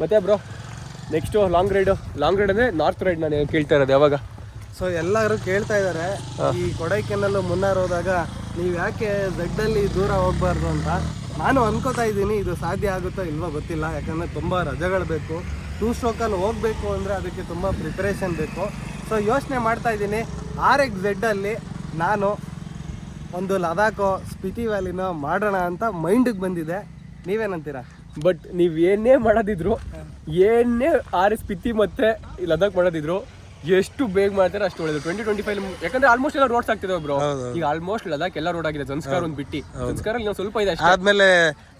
ಮತ್ತೆ bro next long ride ಅಂದರೆ north ride ನಾನು ಕೇಳ್ತಾ ಇರೋದು ಯಾವಾಗ. ಸೊ ಎಲ್ಲರೂ ಕೇಳ್ತಾ ಇದ್ದಾರೆ ಈ ಕೊಡೈಕೆನಾಲ್ ಮುನ್ನಾರ್ ಹೋದಾಗ ನೀವು ಯಾಕೆ ಝಡ್ಡಲ್ಲಿ ದೂರ ಹೋಗ್ಬಾರ್ದು ಅಂತ. ನಾನು ಅನ್ಕೋತಾ ಇದ್ದೀನಿ ಇದು ಸಾಧ್ಯ ಆಗುತ್ತೋ ಇಲ್ವೋ ಗೊತ್ತಿಲ್ಲ, ಯಾಕಂದರೆ ತುಂಬ ರಜೆಗಳು ಬೇಕು. 2 ಸ್ಟ್ರೋಕಲ್ಲಿ ಹೋಗಬೇಕು ಅಂದರೆ ಅದಕ್ಕೆ ತುಂಬ ಪ್ರಿಪ್ರೇಷನ್ ಬೇಕು. ಸೊ ಯೋಚನೆ ಮಾಡ್ತಾ ಇದ್ದೀನಿ RXZ ನಾನು ಒಂದು ಲದಾಖೋ ಸ್ಪಿತಿ ವ್ಯಾಲಿನೋ ಮಾಡೋಣ ಅಂತ ಮೈಂಡಿಗೆ ಬಂದಿದೆ. ನೀವೇನಂತೀರಾ? ಬಟ್ ನೀವು ಏನೇ ಮಾಡೋದಿದ್ರು, ಏನೇ ಸ್ಪಿತಿ ಮತ್ತು ಲದಾಖ್ ಮಾಡೋದಿದ್ರು, ಎಷ್ಟು ಬೇಗ ಮಾಡ್ತಾರೆ ಅಷ್ಟು ಒಳ್ಳೇದು. 2025 ಯಾಕಂದ್ರೆ ಆಲ್ಮೋಸ್ಟ್ ಎಲ್ಲ ರೋಡ್ಸ್ ಆಗ್ತಿದೆ ಬ್ರೋ. ಈಗ ಆಲ್ಮೋಸ್ಟ್ ಲದಾಖ್ ಎಲ್ಲ ರೋಡ್ ಆಗಿದೆ. ಜನ್ಸ್ಕಾರ್ ಒಂದು ಬಿಟ್ಟು ಜನ್ಸ್ಕಾರಲ್ಲಿ ನಾವು ಸ್ವಲ್ಪ ಇದೆ ಅಷ್ಟೇ. ಆದ್ಮೇಲೆ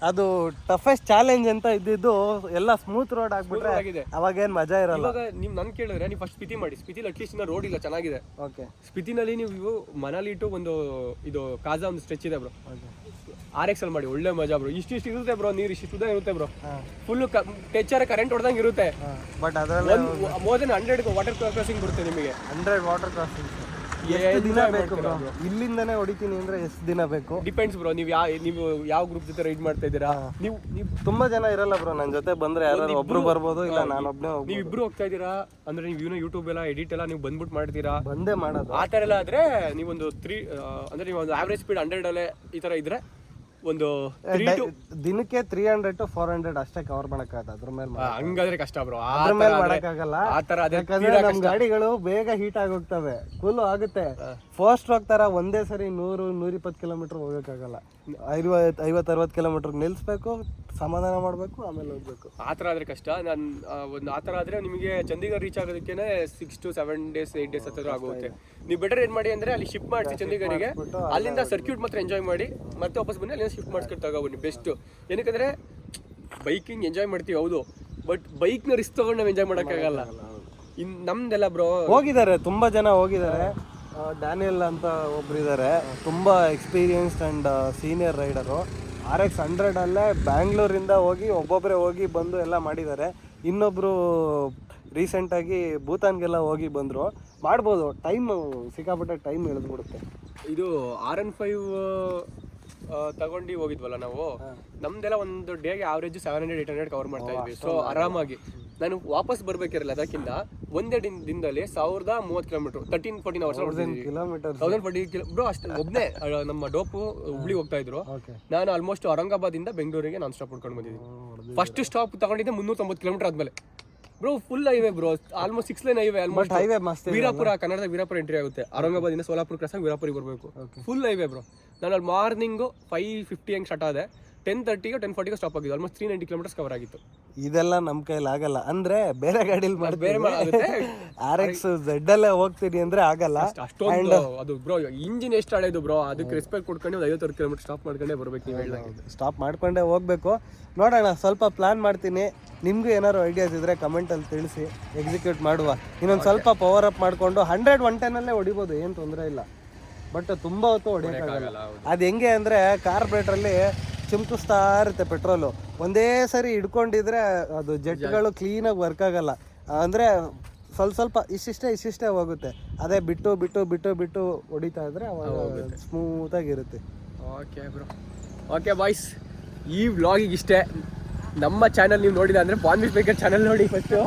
ಅದು ಟಫೆಸ್ಟ್ ಚಾಲೆಂಜ್ ಅಂತ ಇದ್ದಿದ್ದು ಎಲ್ಲ ಸ್ಮೂತ್ ರೋಡ್ ಆಗ್ಬಿಟ್ರೆ ಆಗಿದೆ. ಅವಾಗ ಏನ್ ಮಜಾ ಇರಲ್ಲ. ಇವಾಗ ನೀವು ನನ್ ಕೇಳಿದ್ರೆ ನೀವು ಫಸ್ಟ್ ಸ್ಪಿತಿ ಮಾಡಿ. ಸ್ಪಿತಿಲಿ ಅಟ್ಲೀಸ್ಟ್ ಇನ್ನ ರೋಡ್ ಇಲ್ಲ, ಚೆನ್ನಾಗಿದೆ. ಓಕೆ, ಸ್ಪಿತಿನಲ್ಲಿ ನೀವು ಮನಾಲಿ ಟು ಒಂದು ಇದು ಕಾಜಾ ಒಂದು ಸ್ಟ್ರೆಚ್ ಇದೆ ಬ್ರೋ. RX ಅಲ್ಲಿ ಮಾಡಿ, ಒಳ್ಳೆ ಮಜಾ ಬ್ರೋ. ಇಷ್ಟು ಇರುತ್ತೆ ಬ್ರೋ, ನೀರು ಇಷ್ಟು ಇರುತ್ತೆ ಬ್ರೋ. ಫುಲ್ ಟೆಚ್ಚರ್ ಕರೆಂಟ್ ಹೊಡೆದಂಗೆ ಇರುತ್ತೆ. ಬಟ್ ಅದರಲ್ಲಿ ಮೋರ್ ದೆನ್ 100 ವಾಟರ್ ಕ್ರಾಸಿಂಗ್ ಬರುತ್ತೆ ನಿಮಗೆ. 100 ವಾಟರ್ ಕ್ರಾಸಿಂಗ್ ಎಷ್ಟು ದಿನ ಬೇಕು ಬ್ರೋ? ಇಲ್ಲಿಂದನೇ ಹೊಡಿತೀನಿ ಅಂದ್ರೆ ಎಷ್ಟು ದಿನ ಬೇಕು? Depends bro. ನೀವು ಯಾವ ಗ್ರೂಪ್ ಜೊತೆ ರೈಡ್ ಮಾಡ್ತಾ ಇದ್ದೀರಾ. ನೀವು ತುಂಬಾ ಜನ ಇರಲ್ಲ ಬ್ರೋ ನನ್ನ ಜೊತೆ. ಬಂದ್ರೆ ಯಾರು ಒಬ್ರು ಬರ್ಬೋದು, ಇಲ್ಲ ನಾನೊಬ್ನೇ. ನೀವು ಇಬ್ರು ಹೋಗ್ತಾ ಇದ್ದೀರಾ ಅಂದ್ರೆ ನೀವು ಯೂಟ್ಯೂಬ್ ಎಲ್ಲ ಎಡಿಟ್ ಎಲ್ಲ ನೀವು ಬಂದ್ಬಿಟ್ಟು ಮಾಡ್ತೀರಾ. ಬಂದೇ ಮಾಡೋದು. ಆ ಥರ ಎಲ್ಲ ಆದ್ರೆ ನೀವೊಂದು ಅಂದ್ರೆ ನೀವು ಒಂದು ಆವ್ರೇಜ್ ಸ್ಪೀಡ್ 100 ಅಲ್ಲೇ ಈ ಥರ ಇದ್ರೆ ಒಂದು ದಿನಕ್ಕೆ 300 to 400 ಅಷ್ಟೇ ಕವರ್ ಮಾಡಕ್ಕಾಗತ್ತೆ. ಅದ್ರ ಮೇಲೆ ಹಂಗಾದ್ರೆ ಕಷ್ಟ ಬ್ರೋ. ಅದ್ರ ಮೇಲೆ ಮಾಡಕ್ಕಾಗಲ್ಲ. ಯಾಕಂದ್ರೆ ನಮ್ ಗಾಡಿಗಳು ಬೇಗ ಹೀಟ್ ಆಗೋಗ್ತವೆ, ಕೂಲ್ ಆಗುತ್ತೆ. ಫಸ್ಟ್ ಹೋಗ್ತಾರ ಒಂದೇ ಸರಿ 100-120 ಕಿಲೋಮೀಟರ್ ಹೋಗಕ್ಕಾಗಲ್ಲ. 50-60 ಕಿಲೋಮೀಟರ್ ನಿಲ್ಸ್ಬೇಕು, ಸಮಾಧಾನ ಮಾಡ್ಬೇಕು, ಆಮೇಲೆ ಹೋಗ್ಬೇಕು. ಆ ಥರ ಆದ್ರೆ ಕಷ್ಟ. ನಾನು ಒಂದು ಆ ಥರ ಆದ್ರೆ ನಿಮಗೆ ಚಂಡೀಗಢ ರೀಚ್ ಆಗೋದಕ್ಕೆ 6 to 7 days 8 days ಹತ್ತಿರ ಆಗುತ್ತೆ. ನೀವು ಬೆಟರ್ ಏನ್ ಮಾಡಿ ಅಂದ್ರೆ ಅಲ್ಲಿ ಶಿಫ್ಟ್ ಮಾಡಿಸಿ ಚಂಡೀಗಢಿಗೆ, ಅಲ್ಲಿಂದ ಸರ್ಕ್ಯೂಟ್ ಮಾತ್ರ ಎಂಜಾಯ್ ಮಾಡಿ ಮತ್ತೆ ವಾಪಸ್ ಬನ್ನಿ, ಅಲ್ಲಿಂದ ಶಿಫ್ಟ್ ಮಾಡಿಸ್ಕೊಂಡು ತಗೊಬನ್ನಿ ಬೆಸ್ಟ್. ಏನಕ್ಕಂದ್ರೆ ಬೈಕಿಂಗ್ ಎಂಜಾಯ್ ಮಾಡ್ತೀವಿ ಹೌದು, ಬಟ್ ಬೈಕ್ನ ರಿಸ್ಕ್ ತಗೊಂಡು ನಾವು ಎಂಜಾಯ್ ಮಾಡೋಕ್ಕಾಗಲ್ಲ. ನಮ್ದೆಲ್ಲ ಬ್ರೋ ಹೋಗಿದ್ದಾರೆ, ತುಂಬಾ ಜನ ಹೋಗಿದ್ದಾರೆ. ಡ್ಯಾನಿಯಲ್ ಅಂತ ಒಬ್ರು ಇದ್ದಾರೆ, ತುಂಬಾ experienced and senior rider. RX100 ಅಲ್ಲೇ ಬ್ಯಾಂಗ್ಳೂರಿಂದ ಹೋಗಿ ಒಬ್ಬೊಬ್ಬರೇ ಹೋಗಿ ಬಂದು ಎಲ್ಲ ಮಾಡಿದ್ದಾರೆ. ಇನ್ನೊಬ್ರು ರೀಸೆಂಟಾಗಿ ಭೂತಾನ್ಗೆಲ್ಲ ಹೋಗಿ ಬಂದರು. ಮಾಡ್ಬೋದು, ಟೈಮ್ ಸಿಕ್ಕಾಪಟ್ಟೆ ಟೈಮ್ ಎಳೆದ್ಬಿಡುತ್ತೆ. ಇದು RN5 ತಗೊಂಡು ಹೋಗಿದ್ವಲ್ಲ ನಾವು, ನಮ್ದೆಲ್ಲ ಒಂದು ಡೇಗೆ ಆವ್ರೇಜ್ 700-800 ಕವರ್ ಮಾಡ್ತಾ ಇದ್ವಿ. ಸೊ ಆರಾಮಾಗಿ ನಾನು ವಾಪಸ್ ಬರ್ಬೇಕಿರಲ್ಲ ಅದಕ್ಕಿಂತ ಒಂದೇ ದಿನದಲ್ಲಿ 1030 ಕಿಲೋಮೀಟರ್ 13-14 ಅವರ್ಸ್ 1040 ಬ್ರೋ ಅಷ್ಟೇ. ಒಬ್ಬನೇ ನಮ್ಮ ಡೋಪು ಹುಬ್ಳಿ ಹೋಗ್ತಾ ಇದ್ರು. ನಾನು ಆಲ್ಮೋಸ್ಟ್ ಔರಂಗಾಬಾದ್ ಇಂದ ಬೆಂಗಳೂರಿಗೆ ನಾನ್ ಸ್ಟಾಪ್ ಹೊಡ್ಕೊಂಡು ಬಂದಿದ್ದೀನಿ. ಫಸ್ಟ್ ಸ್ಟಾಪ್ ತಗೊಂಡಿದ್ದೆ 390 ಕಿಲೋಮೀಟರ್ ಆದ್ಮೇಲೆ bro. Full highway bro, almost 6 line highway. Almost highway ಮಸ್ತ್. ವೀರಾಪುರ, ಕನ್ನಡದ ವೀರಾಪುರ ಎಂಟ್ರಿ ಆಗುತ್ತೆ. ಔರಂಗಾಬಾದ್ ಇಂದ ಸೋಲಾಪುರ ಕ್ರಾಸ್ ಆಗಿ ವೀರಾಪುರಿಗೆ ಬರಬೇಕು. Full highway bro. ನಾನು ಅಲ್ಲಿ ಮಾರ್ನಿಂಗು 5:50 ಹೆಂಗೆ ಸ್ಟಾರ್ಟ್ ಆದೆ, 10:30 10:40 ಸ್ಟಾಪ್ ಆಗಿದ್ದು. ಆಲ್ಮೋಸ್ಟ್ 390 ಕಿಲೋಮೀಟರ್ಸ್ ಕವರ್ ಆಗಿತ್ತು. ಇದೆಲ್ಲ ನಮ್ಮ ಕೈಲಿ ಆಗಲ್ಲ ಅಂದ್ರೆ ಬೇರೆ ಗಾಡಿಲಿ ಬೇರೆ RXZ ಅಲ್ಲೇ ಹೋಗ್ತೀನಿ ಅಂದ್ರೆ ಆಗಲ್ಲ. ಅಷ್ಟೊಂದು ಅದು ಬ್ರೋ ಇಂಜಿನ್ ಎಷ್ಟು ಹಳೆದು ಬ್ರೋ, ಅದಕ್ಕೆ ರೆಸ್ಪೆಕ್ಟ್ ಕೊಡ್ಕೊಂಡು ಒಂದು 50 ಕಿಲೋಮೀಟರ್ ಸ್ಟಾಪ್ ಮಾಡ್ಕೊಂಡೇ ಬರ್ಬೇಕು. ನೀವು ಹೇಳಿದಾಗ ಸ್ಟಾಪ್ ಮಾಡ್ಕೊಂಡೇ ಹೋಗ್ಬೇಕು. ನೋಡೋಣ, ಸ್ವಲ್ಪ ಪ್ಲಾನ್ ಮಾಡ್ತೀನಿ. ನಿಮ್ಗೂ ಏನಾದ್ರು ಐಡಿಯಾಸ್ ಇದ್ರೆ ಕಮೆಂಟಲ್ಲಿ ತಿಳಿಸಿ, ಎಕ್ಸಿಕ್ಯೂಟ್ ಮಾಡುವ. ಇನ್ನೊಂದು ಸ್ವಲ್ಪ ಪವರ್ ಅಪ್ ಮಾಡಿಕೊಂಡು 100-110 ಹೊಡಿಬೋದು, ಏನು ತೊಂದರೆ ಇಲ್ಲ. ಬಟ್ ತುಂಬ ಹೊತ್ತು ಹೊಡಿಯೋಕ್ಕಾಗಲ್ಲ. ಅದು ಹೆಂಗೆ ಅಂದರೆ ಕಾರ್ಬ್ರೇಟ್ರಲ್ಲಿ ಚಿಮ್ಕಿಸ್ತಾ ಇರುತ್ತೆ ಪೆಟ್ರೋಲು. ಒಂದೇ ಸರಿ ಹಿಡ್ಕೊಂಡಿದ್ರೆ ಅದು ಜೆಟ್ಗಳು ಕ್ಲೀನಾಗಿ ವರ್ಕ್ ಆಗಲ್ಲ. ಅಂದರೆ ಸ್ವಲ್ಪ ಇಷ್ಟಿಷ್ಟೇ ಹೋಗುತ್ತೆ. ಅದೇ ಬಿಟ್ಟು ಹೊಡಿತಾ ಇದ್ರೆ ಅವಾಗ ಸ್ಮೂತಾಗಿರುತ್ತೆ. ಓಕೆ ಬ್ರೋ, ಓಕೆ ಬಾಯ್ಸ್, ಈ ವ್ಲಾಗಿಗೆ ಇಷ್ಟೇ. ನಮ್ಮ ಚಾನಲ್ ನೀವು ನೋಡಿಲ್ಲ ಅಂದರೆ ಬಾನ್ವಿಸ್ ಬೇಕರ್ ಚಾನಲ್ ನೋಡಿ ಫಸ್ಟು.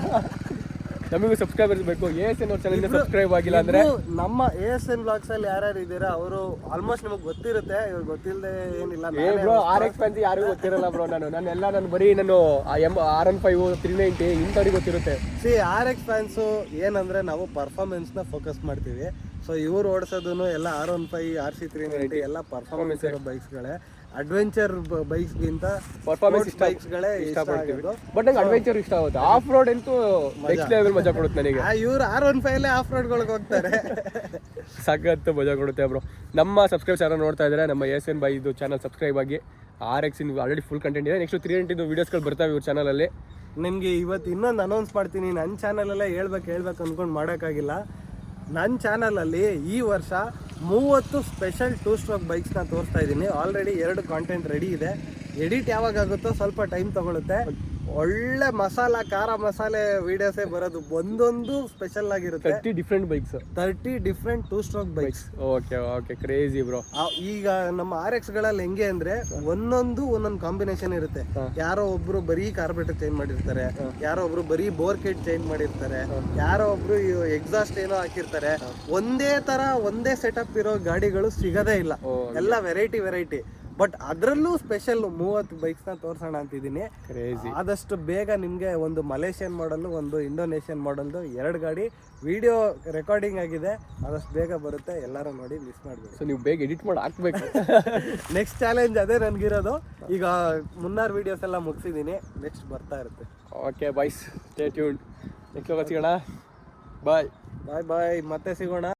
ನಮಗೂ ಸಬ್ಸ್ಕ್ರೈಬರ್ಸ್ ಬೇಕು. ASN ಅವ್ರ ಚಾನಲ್ಗೆ ಸಬ್ಸ್ಕ್ರೈಬ್ ಆಗಿಲ್ಲ ಅಂದರೆ ನಮ್ಮ ASN ಬ್ಲಾಗ್ಸ್ ಅಲ್ಲಿ ಯಾರ್ಯಾರು ಇದ್ದೀರಾ ಅವರು ಆಲ್ಮೋಸ್ಟ್ ನಿಮಗೆ ಗೊತ್ತಿರುತ್ತೆ. ಇವ್ರು ಗೊತ್ತಿಲ್ಲದೆ ಏನಿಲ್ಲ ಬ್ರೋ. RX ಫ್ಯಾನ್ಸ್ ಯಾರಿಗೂ ಗೊತ್ತಿರಲ್ಲ ಬ್ರೋ. ನಾನು ಬರೀ RN5 390 ಇಂಥವ್ರಿಗೆ ಗೊತ್ತಿರುತ್ತೆ. RX ಫ್ಯಾನ್ಸು ಏನಂದ್ರೆ ನಾವು ಪರ್ಫಾರ್ಮೆನ್ಸ್ನ ಫೋಕಸ್ ಮಾಡ್ತೀವಿ. ಸೊ ಇವ್ರು ಓಡಿಸೋದು ಎಲ್ಲ R15 RC390 ಎಲ್ಲ ಪರ್ಫಾರ್ಮೆನ್ಸ್ ಇರೋ ಬೈಕ್ಸ್ಗಳೇ. ಅಡ್ವೆಂಚರ್ ಬೈಕ್ಸ್ಗಿಂತ ಪರ್ಫಾರ್ಮೆನ್ಸ್ ಬೈಕ್ಸ್ಗಳೇ ಇಷ್ಟಪಡ್ತೀವಿ. ಬಟ್ ನಂಗೆ ಅಡ್ವೆಂಚರ್ ಇಷ್ಟ ಆಗುತ್ತೆ. ಆಫ್ ರೋಡ್ ಅಂತೂ ನೆಕ್ಸ್ಟ್ ಲೆವೆಲ್ ಮಜಾ ಕೊಡುತ್ತೆ ನನಗೆ. ಇವ್ರು R15 ಆಫ್ ರೋಡ್ಗಳಿಗೆ ಹೋಗ್ತಾರೆ, ಸಖತ್ತು ಮಜಾ ಕೊಡುತ್ತೆ ಬ್ರೋ. ನಮ್ಮ ಸಬ್ಸ್ಕ್ರೈಬ್ಸ್ ಯಾರು ನೋಡ್ತಾ ಇದ್ದಾರೆ, ನಮ್ಮ ASN ಬೈ ಇದು ಚಾನಲ್ ಸಬ್ಸ್ಕ್ರೈಬ್ ಆಗಿ. RX ಆಲ್ರೆಡಿ ಫುಲ್ ಕಂಟೆಂಟ್ ಇದೆ. ನೆಕ್ಸ್ಟ್ 390 ವೀಡಿಯೋಸ್ಗಳು ಬರ್ತಾವೆ ಇವ್ರ ಚಾನಲಲ್ಲಿ. ನಿಮಗೆ ಇವತ್ತು ಇನ್ನೊಂದು ಅನೌನ್ಸ್ ಮಾಡ್ತೀನಿ. ನನ್ನ ಚಾನಲಲ್ಲೇ ಹೇಳ್ಬೇಕು ಅಂದ್ಕೊಂಡು ಮಾಡೋಕ್ಕಾಗಿಲ್ಲ. ನನ್ನ ಚಾನಲಲ್ಲಿ ಈ ವರ್ಷ 30 ಸ್ಪೆಷಲ್ 2 ಸ್ಟ್ರೋಕ್ ಬೈಕ್ಸ್ನ ತೋರಿಸ್ತಾ ಇದ್ದೀನಿ. ಆಲ್ರೆಡಿ 2 ಕಾಂಟೆಂಟ್ ರೆಡಿ ಇದೆ. ಎಡಿಟ್ ಯಾವಾಗ ಆಗುತ್ತೋ ಸ್ವಲ್ಪ ಟೈಮ್ ತೊಗೊಳುತ್ತೆ. ಒಳ್ಳೆ ಮಸಾಲ ಖಾರ ಮಸಾಲೆ ವಿಡಿಯೋಸೇ ಬರೋದು, ಒಂದೊಂದು ಸ್ಪೆಷಲ್ ಆಗಿರುತ್ತೆ. 30 different bikes, 30 different 2 stroke bikes. Okay crazy bro. ಈಗ ನಮ್ಮ RX ಗಳಲ್ಲಿ ಹೆಂಗೆ ಅಂದ್ರೆ ಒಂದೊಂದು ಕಾಂಬಿನೇಷನ್ ಇರುತ್ತೆ. ಯಾರೋ ಒಬ್ರು ಬರೀ ಕಾರ್ಬೊರೇಟರ್ ಚೇಂಜ್ ಮಾಡಿರ್ತಾರೆ, ಯಾರೋ ಒಬ್ರು ಬರೀ ಬೋರ್ ಕಿಟ್ ಚೇಂಜ್ ಮಾಡಿರ್ತಾರೆ, ಯಾರೋ ಒಬ್ರು ಎಕ್ಸಾಸ್ಟ್ ಏನೋ ಹಾಕಿರ್ತಾರೆ. ಒಂದೇ ತರ ಒಂದೇ ಸೆಟಪ್ ಇರೋ ಗಾಡಿಗಳು ಸಿಗದೇ ಇಲ್ಲ, ಎಲ್ಲ ವೆರೈಟಿ. ಬಟ್ ಅದರಲ್ಲೂ ಸ್ಪೆಷಲ್ 30 ಬೈಕ್ಸ್ ನ ತೋರ್ಸೋಣ ಅಂತಿದ್ದೀನಿ. ಆದಷ್ಟು ಬೇಗ ನಿಮ್ಗೆ ಒಂದು ಮಲೇಷಿಯನ್ ಮಾಡಲ್, ಒಂದು ಇಂಡೋನೇಷಿಯನ್ ಮಾಡಲ್ದು 2 ಗಾಡಿ ವಿಡಿಯೋ ರೆಕಾರ್ಡಿಂಗ್ ಆಗಿದೆ. ಆದಷ್ಟು ಬೇಗ ಬರುತ್ತೆ, ಎಲ್ಲರೂ ನೋಡಿ ಮಿಸ್ ಮಾಡಬೇಡಿ. ಸೊ ನೀವು ಬೇಗ ಎಡಿಟ್ ಮಾಡಿ ಹಾಕ್ಬೇಕು. ನೆಕ್ಸ್ಟ್ ಚಾಲೆಂಜ್ ಅದೇ ನನ್ಗಿರೋದು. ಈಗ ಮುನ್ನಾರ್ ವಿಡಿಯೋಸ್ ಎಲ್ಲ ಮುಗಿಸಿದ್ದೀನಿ, ನೆಕ್ಸ್ಟ್ ಬರ್ತಾ ಇರುತ್ತೆ. Okay boys, stay tuned. Next ಸಿಗೋಣ. ಬಾಯ್ ಬಾಯ್, ಮತ್ತೆ ಸಿಗೋಣ.